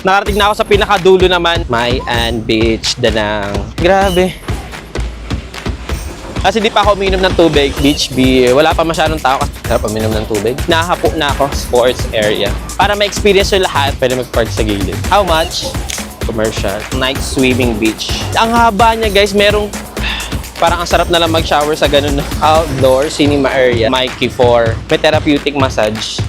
Nakarating na ako sa pinakadulo naman. Mayan Beach, Danang. Grabe. Kasi di pa ako uminom ng tubig, beach beer. Wala pa masyadong tao kasi sarap uminom ng tubig. Nahapo na ako, sports area. Para ma-experience yung lahat, pwede mag-park sa gilid. How much? Commercial. Night swimming beach. Ang haba niya guys, merong parang ang sarap na lang mag-shower sa ganun. Outdoor cinema area. Mikey 4. May therapeutic massage.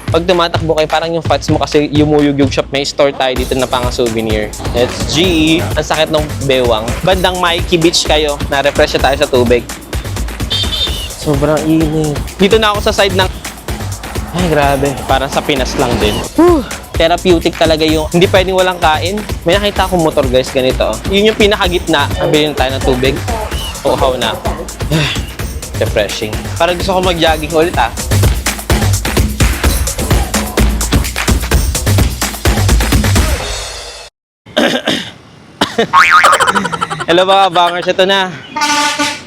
Pag tumatakbo kayo, parang yung fats mo kasi yumuyugyug shop. May store tayo dito na pang souvenir. It's GE. Ang sakit ng bewang. Bandang Mikey Beach kayo. Na-refresh na tayo sa tubig. Sobrang init. Dito na ako sa side ng... Ay, grabe. Parang sa Pinas lang din. Whew. Therapeutic talaga yung... Hindi pwedeng walang kain. May nakita akong motor guys, ganito. Yun yung pinakagitna. Nabili na tayo ng tubig. Uhaw na ako. Refreshing. Parang gusto ko mag-jogging ulit ah. Hello mga bangers, ito na.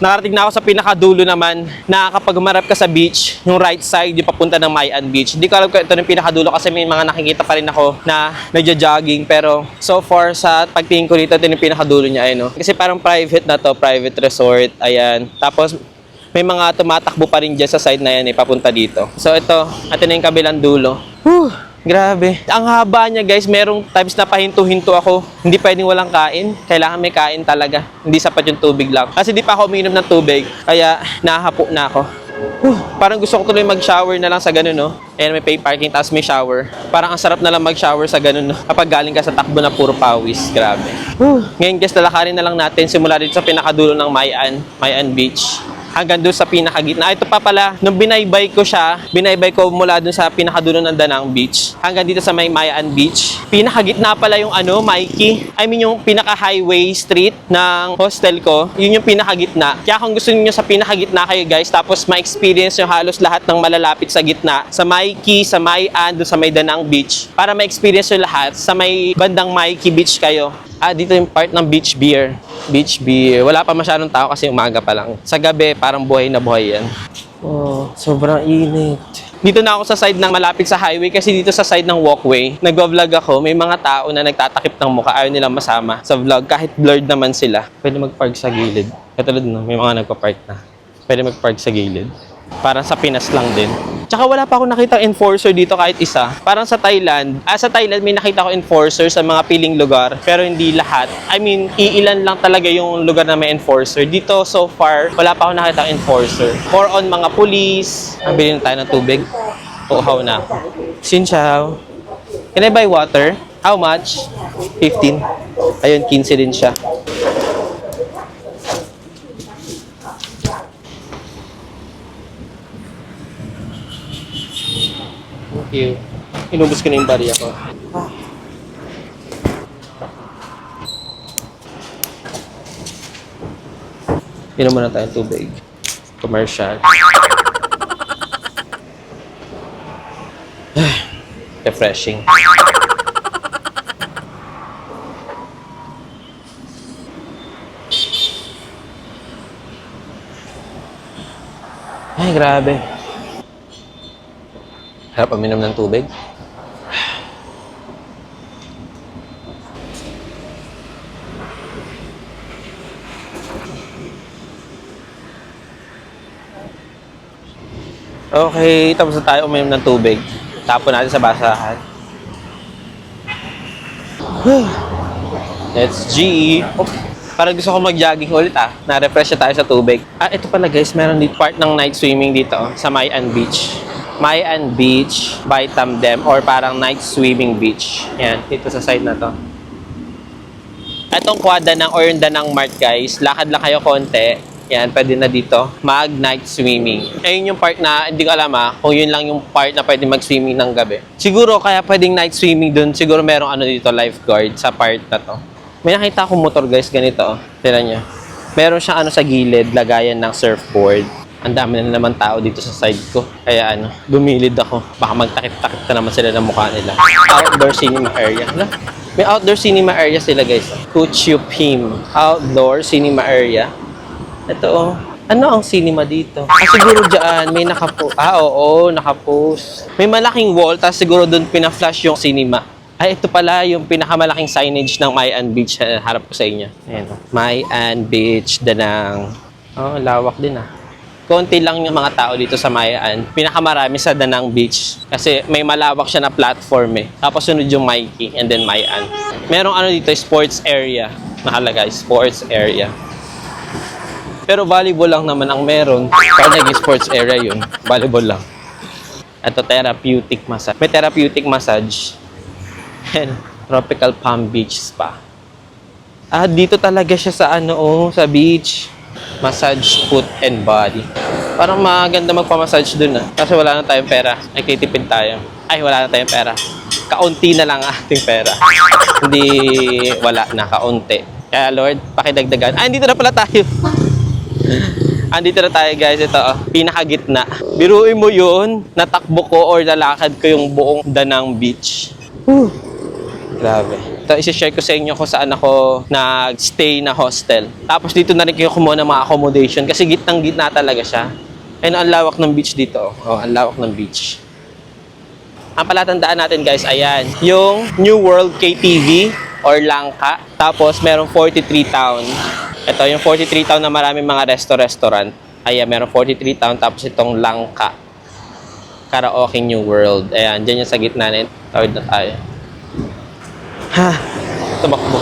Nakarating na ako sa pinakadulo naman na kapag humarap ka sa beach, yung right side, yung papunta ng Mayan Beach. Hindi ko alam kung ito yung pinakadulo kasi may mga nakikita pa rin ako na nagja-jogging. Pero so far sa pagtingin ko dito, ito yung pinakadulo niya. Ayun, no? Kasi parang private na to, private resort. Ayan. Tapos may mga tumatakbo pa rin dyan sa side na yan, papunta dito. So ito na yung kabilang dulo. Whew! Grabe. Ang haba niya guys, merong times na pahinto-hinto ako. Hindi pwedeng walang kain. Kailangan may kain talaga. Hindi sapat yung tubig lang. Kasi di pa ako uminom ng tubig. Kaya nahapo na ako. Parang gusto ko tuloy mag-shower na lang sa ganun, no? Ayan, may pay parking, tapos may shower. Parang ang sarap na lang mag-shower sa ganun, no? Kapag galing ka sa takbo na puro pawis. Grabe. Ngayon guys, lalakarin na lang natin simula dito sa pinakadulo ng Mayan Beach. Hanggang doon sa pinakagitna. Ito pa pala, nung binaybay ko mula doon sa pinakadulo ng Danang Beach hanggang dito sa Mayan Beach. Pinakagitna pala yung Mikey. I mean yung pinaka-highway street ng hostel ko. Yun yung pinakagitna. Kaya kung gusto niyo sa pinakagitna kayo guys, tapos ma-experience yung halos lahat ng malalapit sa gitna, sa Mikey, sa Mayan, doon sa may Danang Beach, para ma-experience yung lahat, sa may bandang Mikey Beach kayo. Dito yung part ng beach beer. Beach beer. Wala pa masyadong tao kasi umaga pa lang. Sa gabi, parang buhay na buhay yan. Oh, sobrang init. Dito na ako sa side ng malapit sa highway kasi dito sa side ng walkway, nagwa-vlog ako, may mga tao na nagtatakip ng mukha, ayaw nilang masama sa vlog kahit blurred naman sila. Pwede mag-park sa gilid. Katulad na, may mga nagpa-park na. Pwede mag-park sa gilid. Parang sa Pinas lang din. Tsaka wala pa ako nakitang enforcer dito kahit isa. Parang sa Thailand may nakita ko enforcer sa mga piling lugar, pero hindi lahat. I mean, iilan lang talaga yung lugar na may enforcer. Dito, so far, wala pa ako nakitang enforcer. More on mga police. Bili na tayo ng tubig. Uhaw na ako. Xin chào. Can I buy water? How much? 15. Ayun, 15 din siya. Thank you. Inubos ko na yung bariya ko. Inom muna tayong tubig. Commercial. Refreshing. Ay, grabe. Harap uminom ng tubig. Okay, tapos na tayo uminom ng tubig. Tapon natin sa basahan. Let's G. Parang gusto ko mag-jogging ulit Na-refresh na tayo sa tubig. Ito pala guys, meron dito part ng night swimming dito sa Mayan Beach. Mayan Beach by Tamdem or parang night swimming beach. Yan, dito sa side na to. Itong quadra ng or yung Danang Mart guys, lakad lang kayo konti. Yan, pwede na dito mag-night swimming. Ayun yung part na, hindi ko alam kung yun lang yung part na pwede mag-swimming ng gabi. Siguro kaya pwedeng night swimming dun, siguro merong dito lifeguard sa part na to. May nakita akong motor guys, ganito Tignan nyo. Meron siyang sa gilid, lagayan ng surfboard. Ang dami na naman tao dito sa side ko. Kaya bumilid ako. Baka magtakip-takip na naman sila ng mukha nila. Outdoor cinema area. May outdoor cinema area sila guys. Kuchupim. Outdoor cinema area. Ito Ano ang cinema dito? Siguro dyan, may nakapost. Oo, nakapost. May malaking wall, tapos siguro doon pina-flash yung cinema. Ay, ito pala yung pinakamalaking signage ng Mayan Beach. Harap ko sa inyo. Ayan. Mayan Beach, Danang. Oh, lawak din ah. Konti lang yung mga tao dito sa Mayan. Pinakamarami sa Danang Beach. Kasi may malawak siya na platform eh. Tapos sunod yung Mikey and then Mayan. Merong ano dito, sports area. Nakalagay, sports area. Pero volleyball lang naman ang meron. Kaya naging sports area yun. Volleyball lang. Ito, therapeutic massage. May therapeutic massage. And tropical Palm Beach Spa. Ah, dito talaga siya sa ano, sa beach. Massage foot and body. Parang maganda magpa-massage dun ah. Kasi wala na tayong pera. Ay, kitipid tayo. Ay, wala na tayong pera. Kaunti na lang ating pera. Hindi, wala na, kaunti. Kaya Lord, pakidagdagan. Ay, dito na pala tayo. Andito na tayo guys, ito pinakagitna. Biruin mo yun, natakbo ko or nalakad ko yung buong Danang Beach. Whew. Grabe. Ito, isi-share ko sa inyo kung saan ako nag-stay na hostel. Tapos dito na rin kayo kumuha ng mga accommodation kasi gitnang-gitna talaga siya. And ang lawak ng beach dito. Oh, ang lawak ng beach. Ang palatandaan natin guys, ayan. Yung New World KTV or Langka. Tapos merong 43 Town. Ito yung 43 Town na maraming mga restaurant. Ayan, merong 43 Town. Tapos itong Langka. Karaoke New World. Ayan, dyan yung sa gitna na yun. Tawid na tayo. Ha, tumakbo.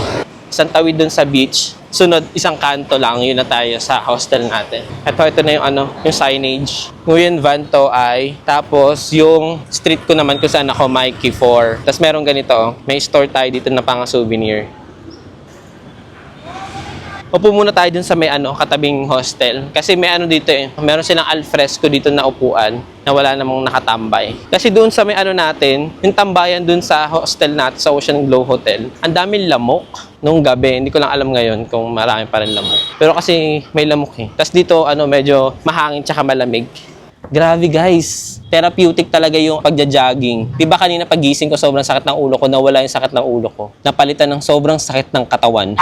Isang tawid dun sa beach. Sunod, isang kanto lang. Yun na tayo sa hostel natin. Ito na yung yung signage. Nguyen Van To Ai. Tapos yung street ko naman kung saan ako, Mikey 4. Tapos meron ganito, may store tayo dito na pang souvenir. Upo muna tayo dun sa may katabing hostel. Kasi may dito eh. Meron silang alfresco dito na upuan na wala namang nakatambay. Kasi doon sa may natin, yung tambayan dun sa hostel natin, sa Ocean Glow Hotel, ang daming lamok nung gabi. Hindi ko lang alam ngayon kung marami pa rin lamok. Pero kasi may lamok eh. Tapos dito, medyo mahangin tsaka malamig. Grabe guys, therapeutic talaga yung pagja-jogging. Diba kanina pagising ko sobrang sakit ng ulo ko, nawala yung sakit ng ulo ko. Napalitan ng sobrang sakit ng katawan.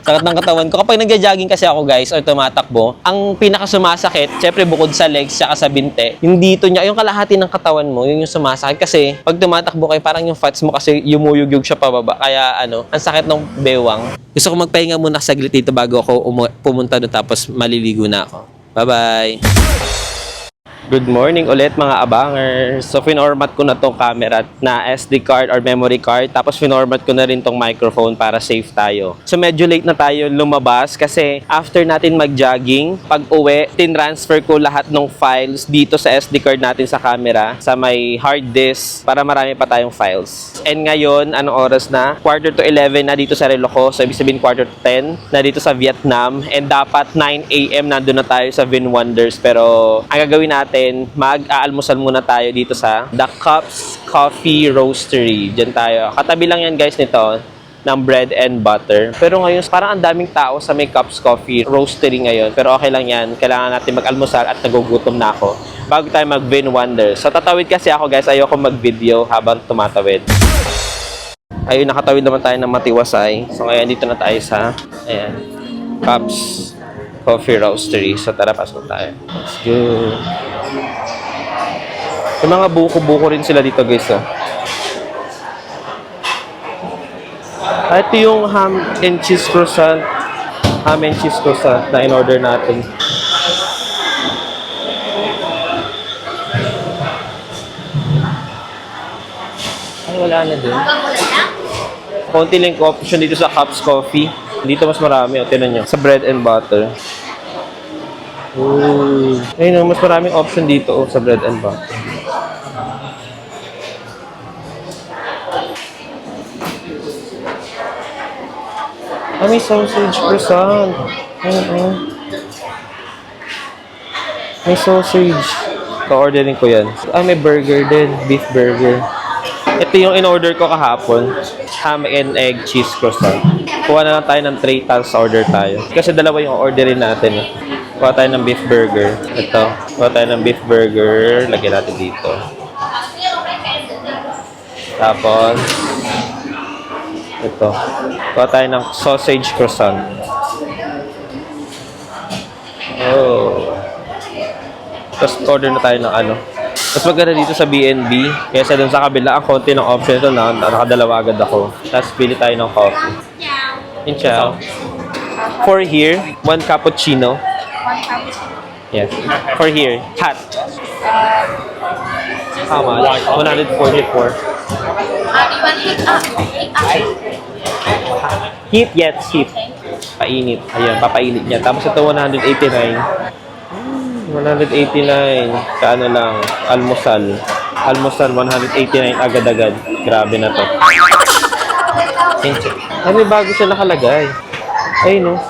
Sakit ng katawan ko. Kapag nagja-jogging kasi ako guys, or tumatakbo, ang pinaka-sumasakit, syempre bukod sa legs, saka sa binte, yung dito niya, yung kalahati ng katawan mo, yun yung sumasakit. Kasi pag tumatakbo kayo, parang yung fats mo kasi yumuyugyug siya pababa. Kaya ang sakit ng bewang. Gusto ko magpahinga muna saglit dito bago ako pumunta doon tapos maliligo na ako. Bye-bye! Good morning ulit mga abangers. So, finormat ko na tong camera na SD card or memory card. Tapos, finormat ko na rin tong microphone para safe tayo. So, medyo late na tayo lumabas kasi after natin mag-jogging, pag uwi, tinransfer ko lahat ng files dito sa SD card natin sa camera, sa may hard disk, para marami pa tayong files. And ngayon, anong oras na? 10:45 na dito sa relo ko. So, ibig sabihin 10:45 na dito sa Vietnam. And dapat 9 AM nandun na tayo sa Vin Wonders. Pero, ang gagawin natin, mag-aalmusal muna tayo dito sa The Cups Coffee Roastery. Diyan tayo. Katabi lang yan guys nito ng bread and butter. Pero ngayon, parang ang daming tao sa may Cups Coffee Roastery ngayon. Pero okay lang yan. Kailangan natin mag-almusal at nagugutom na ako bago tayo mag-Vin Wonders. So tatawid kasi ako guys. Ayoko mag-video habang tumatawid. Ayun, nakatawid naman tayo ng matiwasay. So ngayon, dito na tayo sa Cups Coffee Roastery. So tara, pasok tayo. Let's go. Yung mga buko-buko rin sila dito guys. Ito yung ham and cheese croissant. Ham and cheese croissant na in-order natin. Ay, wala na din. Konti lang option dito sa Cups Coffee. Dito mas marami. O, tinan nyo. Sa bread and butter. Ooh. Ayun, mas maraming option dito sa bread and butter. May sausage croissant. May sausage. Ka-orderin ko yan. May burger din. Beef burger. Ito yung in-order ko kahapon. Ham and egg cheese croissant. Kuha na lang tayo ng tray, tapos order tayo. Kasi dalawa yung orderin natin. Kuha tayo ng beef burger. Ito. Kuha tayo ng beef burger. Lagyan natin dito. Tapos, ito. Kuha tayo ng sausage croissant. Oh. Tapos order na tayo ng Mas maganda dito sa B&B. Kesa dun sa kabila, ang konti ng option ito na nakadalawa agad ako. Tapos pili tayo ng coffee. Yun siya. For here, 1 cappuccino. Yes. For here, hot. How much? 144. Heat, yes, heat. Painit. Ayan, papainit niya. Tapos ito, 189. 189. Sa ano lang, almusal. Almusal, 189 agad-agad. Grabe na to. Ay, may bago siya nakalagay. Ay, no.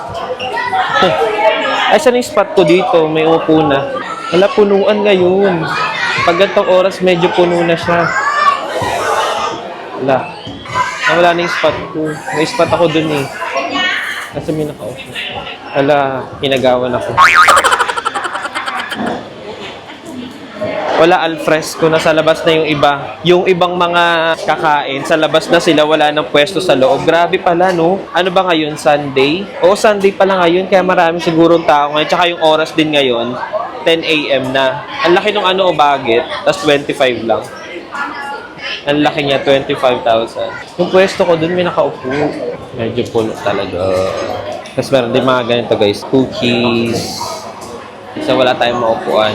Ay, saan yung spot ko dito? May upo na. Wala, punuan ngayon. Pag gantong oras, medyo puno na siya. Wala. Wala na yung spot ko. May spot ako dun eh. Kasi may naka-off. Wala, inagawan ako. Wala, alfresco na sa labas na yung iba. Yung ibang mga kakain, sa labas na sila, wala nang pwesto sa loob. Grabe pala, no? Ano ba ngayon? Sunday? Oo, Sunday pala ngayon, kaya marami sigurong tao ngayon. Tsaka yung oras din ngayon, 10 a.m. na. Ang laki nung ano o baget, tas 25 lang. Ang laki niya, 25,000. Yung pwesto ko dun, may nakaupo. Medyo puno talaga. Tapos meron din mga ganito guys, cookies. So wala tayong maupuan.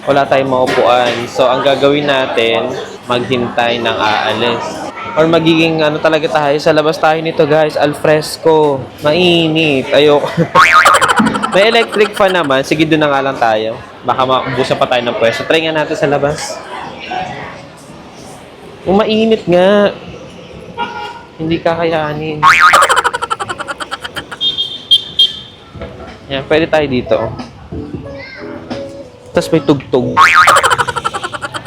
Wala tayong maupuan. So ang gagawin natin, maghintay ng aalis. Or magiging ano talaga tayo, sa labas tayo nito guys, alfresco. Mainit. Ayoko. May electric fan naman. Sige, doon na nga lang tayo. Baka maubusan pa tayo ng pwesto. Try nga natin sa labas. Mainit nga. Hindi kakayanin. Yan, pwede tayo dito. Tapos may tugtog.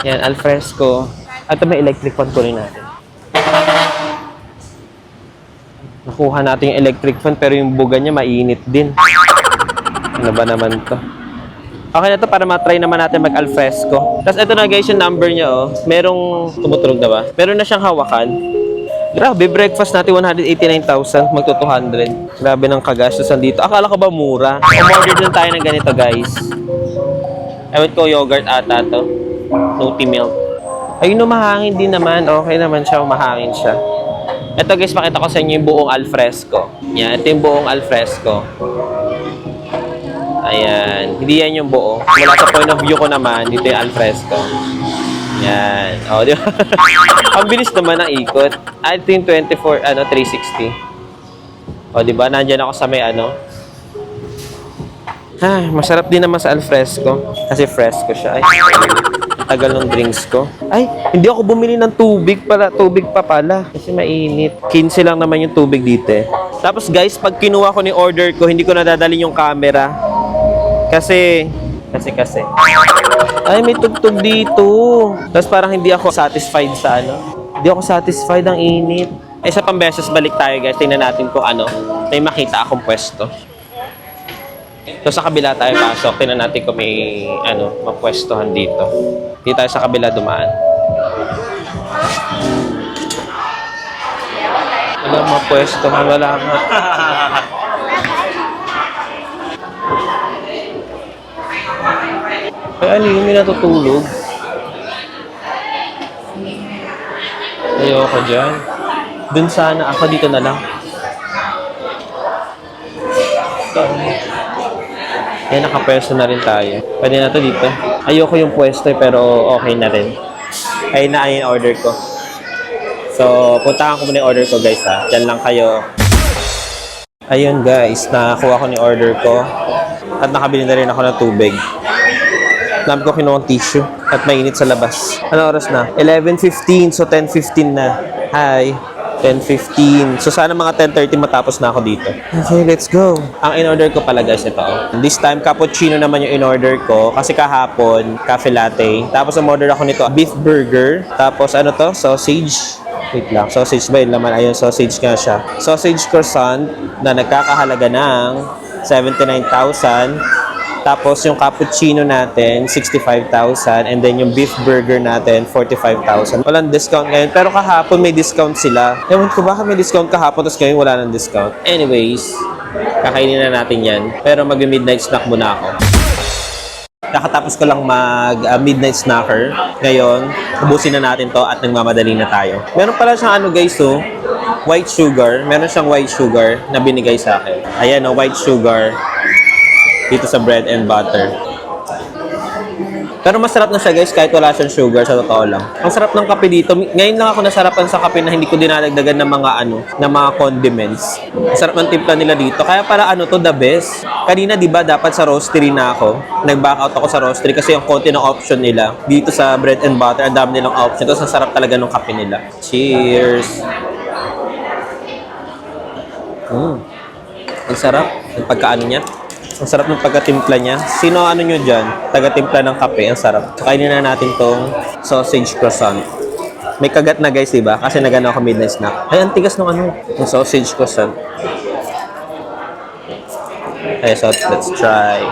Yan, alfresco. At may electric fan ko rin natin. Nakuha natin yung electric fan pero yung buga niya mainit din. Ano ba naman to? Okay na to para matry naman natin mag-alfresco. Tapos ito na guys yung number niya oh. Merong tumutunog na ba? Meron na siyang hawakan. Grabe, breakfast natin 189,000, magto 200. Grabe ng kagastusan dito. Akala ko ba mura? Umorder din tayo ng ganito guys. Ewan ko yogurt ata to. Nutty milk. Ayun no, mahangin din naman. Okay naman siya, mahangin siya. Ito guys, pakita ko sa inyo yung buong alfresco. Yan, ito yung buong alfresco. Ayan. Hindi yan yung buo. Mula sa point of view ko naman, dito yung alfresco. Yan. O, di ba? Ang bilis naman ang ikot. Ito yung 360. O, di ba? Nandyan ako sa may ano. Masarap din naman sa alfresco. Kasi fresco siya. Ay, tagal ng drinks ko. Ay, hindi ako bumili ng tubig pala. Tubig pa pala. Kasi mainit. 15 lang naman yung tubig dito eh. Tapos guys, pag kinuha ko ni order ko, hindi ko nadadalhin yung camera. Kasi. Ay, may tugtog dito. Tapos parang hindi ako satisfied sa ano. Hindi ako satisfied, ang init. Ay, sa pambeses, balik tayo guys. Tingnan natin kung ano. May makita akong pwesto. So sa kabila tayo pasok. Tingnan natin kung may ano, mapwestohan dito. Dito tayo sa kabila dumaan. Wala mapwestohan, wala nga. Ay, ano yun? May natutulog. Ayoko dyan. Dun sana. Ako dito na lang. Ayan, nakapwesto na rin tayo. Pwede na to dito. Ayoko yung pwesto pero okay na rin. Ayun na yung order ko. So, puntahan ko muna yung order ko guys ha. Diyan lang kayo. Ayun guys, nakakuha ko ni order ko. At nakabili na rin ako ng tubig. Alam ko kinuha ng tissue at mainit sa labas. Ano oras na? 11:15, so 10:15 na. Hi. 10:15. So sana mga 10:30 matapos na ako dito. Okay, let's go. Ang in-order ko pala guys, ito. This time, cappuccino naman yung in-order ko. Kasi kahapon, cafe latte. Tapos umorder ako nito, beef burger. Tapos ano to? Sausage. Wait lang. Sausage ba yun naman? Ayun, sausage nga siya. Sausage croissant na nagkakahalaga ng 79,000. Tapos yung cappuccino natin, 65,000. And then yung beef burger natin, 45,000. Walang discount ngayon. Pero kahapon may discount sila. Ewan ko baka may discount kahapon, tapos ngayon wala ng discount. Anyways, kakainin na natin yan. Pero mag-midnight snack muna ako. Kakatapos ko lang mag midnight snacker. Ngayon, ubusin na natin to at nagmamadali na tayo. Meron pala siyang ano guys, oh, white sugar. Meron siyang white sugar na binigay sa akin. Ayan, oh, white sugar dito sa bread and butter. Pero masarap na siya guys kahit wala siyang sugar, sa totoo lang. Ang sarap ng kape dito. Ngayon lang ako nasarapan sa kape na hindi ko dinadagdagan ng mga ng mga condiments. Ang sarap ng timpla nila dito. Kaya para to the best. Kanina 'di ba dapat sa roastery na ako. Nag-back out ako sa roastery kasi yung konti ng option nila. Dito sa bread and butter, ang dami nilang option. Tapos ang sarap talaga ng kape nila. Cheers. Ang sarap ng pagkaano niya. Ang sarap ng pagkatimpla niya. Sino nyo dyan? Taga-timpla ng kape. Ang sarap. So, kainin na natin tong sausage croissant. May kagat na guys, diba? Kasi nagano ako midnight snack. Ay, ang tigas ng yung sausage croissant. Okay, so let's try.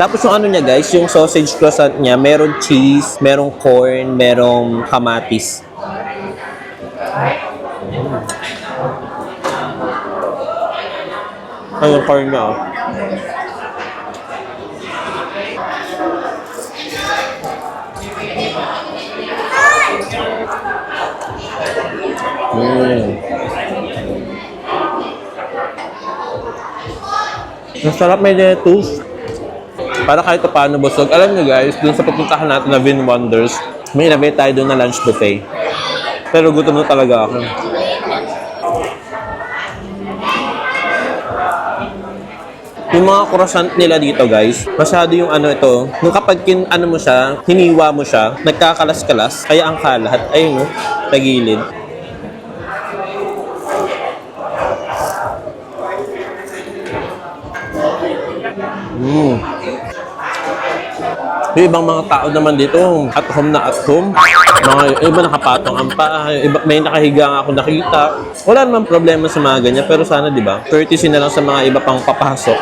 Tapos yung niya guys, yung sausage croissant niya, meron cheese, merong corn, merong kamatis. Ay, yung corn niya, oh. Ang sarap, may lettuce. Para kahit paano busog. Alam niyo guys, dun sa pupuntahan natin na Vin Wonders, may inabay tayo dun na lunch buffet. Pero gutom na talaga ako. Yung mga croissant nila dito guys, masyado yung ito, nung kapag mo siya, hiniwa mo siya, nagkakalas-kalas, kaya ang kalat, ayun tagilid. Yung ibang mga tao naman dito, at home na at home. Mga iba nakapatong ang paa, iba, may nakahiga nga ako nakita. Wala naman problema sa mga ganyan, pero sana, di ba? Courtesy na lang sa mga iba pang papasok.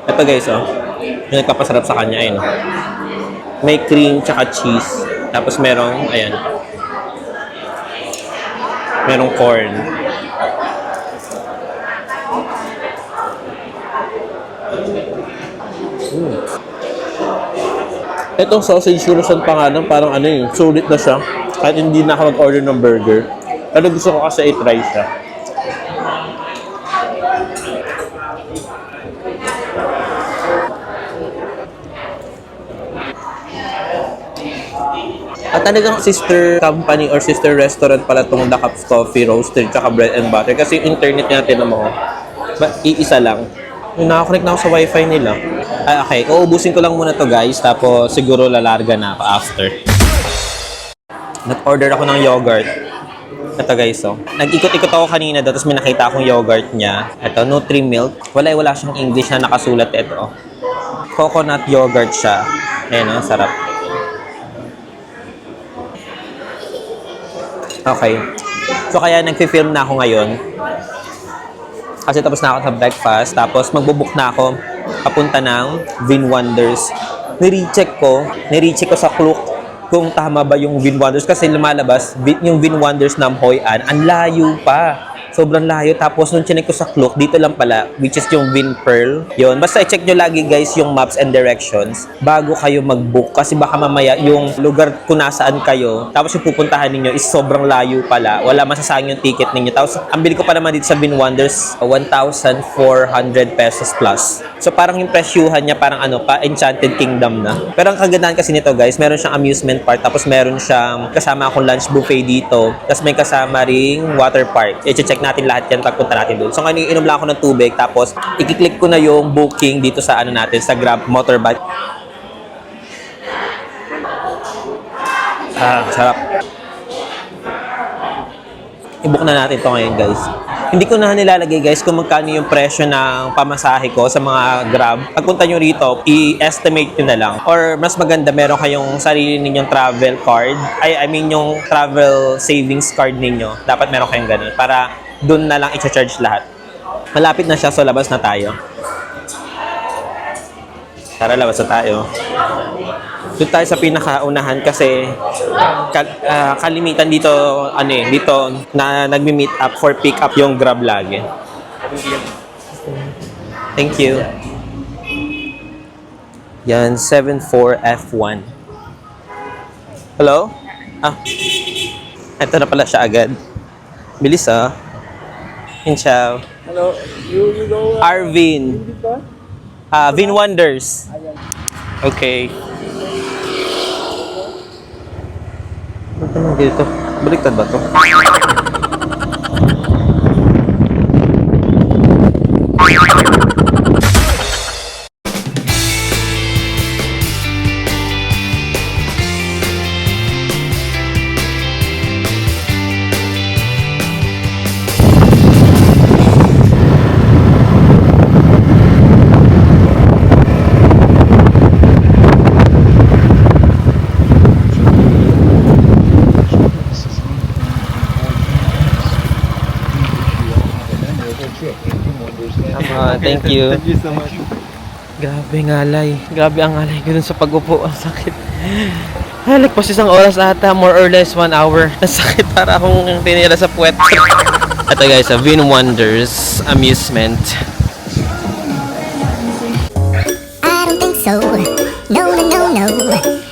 Ito guys, oh. Yung nagpapasarap sa kanya, ayun. May cream tsaka cheese. Tapos merong, ayan. Merong corn. Itong sausage croissant pa nga lang, parang sulit na siya. Kahit hindi na ako mag-order ng burger. Pero gusto ko kasi i-try siya. At talagang sister company or sister restaurant pala itong The Cups Coffee, Roaster, tsaka Bread and Butter. Kasi yung internet natin mo, iisa lang. Yung nakakonect na ako sa wifi nila. Okay, uubusin ko lang muna to guys, tapos siguro lalarga na ako after. Nag-order ako ng yogurt. Ito guys, oh. Nag-ikot-ikot ako kanina, tapos may nakita akong yogurt niya. Ito, Nutri-Milk. Wala siyang English na nakasulat. Ito, oh. Coconut yogurt siya. Ayan, oh, sarap. Okay. So, kaya nag-film na ako ngayon. Kasi tapos na ako sa breakfast. Tapos magbubook na ako papunta ng Vin Wonders. Ni-recheck ko sa Klook kung tama ba yung Vin Wonders. Kasi lumalabas, yung Vin Wonders ng Hoi An, ang layo pa. Sobrang layo. Tapos nung chinek ko sa Klook, dito lang pala, which is yung Vin Pearl. Yun. Basta i-check nyo lagi guys yung maps and directions bago kayo mag-book. Kasi baka mamaya yung lugar kung nasaan kayo, tapos yung pupuntahan ninyo is sobrang layo pala. Wala masasayang yung ticket ninyo. Tapos ang bili ko pa naman dito sa Vin Wonders, 1,400 pesos plus. So parang yung presyuhan niya parang pa Enchanted Kingdom na. Pero ang kagandahan kasi nito guys, meron siyang amusement park, tapos meron siyang kasama akong lunch buffet dito. Tapos may kasama ring water park. I-check natin lahat yan pagpunta natin doon. So ngayon inom lang ako ng tubig, tapos i-click ko na yung booking dito sa natin, sa Grab Motorbike. Sarap. I-book na natin ito ngayon guys. Hindi ko na nilalagay guys kung magkano yung presyo ng pamasahe ko sa mga Grab. Pagpunta nyo rito, i-estimate nyo na lang. Or mas maganda, meron kayong sarili ninyong travel card. I mean yung travel savings card ninyo. Dapat meron kayong ganun para doon na lang i-charge lahat. Malapit na siya, so labas na tayo. Tara, labas na tayo. Doon tayo sa pinakaunahan kasi kalimitan dito, dito na nagmi-meet up for pick up yung Grab lagi. Thank you. Yan, 74F1. Hello? Ah, ito na pala siya agad. Bilis ah. Ciao. Hello, you go Arvin. dito? Vin Wonders. Okay. Ano naman dito? Baliktad ba to? Thank you. Thank you so much. Grabe ngalay. Grabe ang ngalay ko dun sa pag-upo. Ang sakit. Lagpas isang oras ata, more or less 1 hour. Ang sakit para akong tinira sa puwet. Ito guys, Vin Wonders Amusement. I don't think so. No, no, no, no.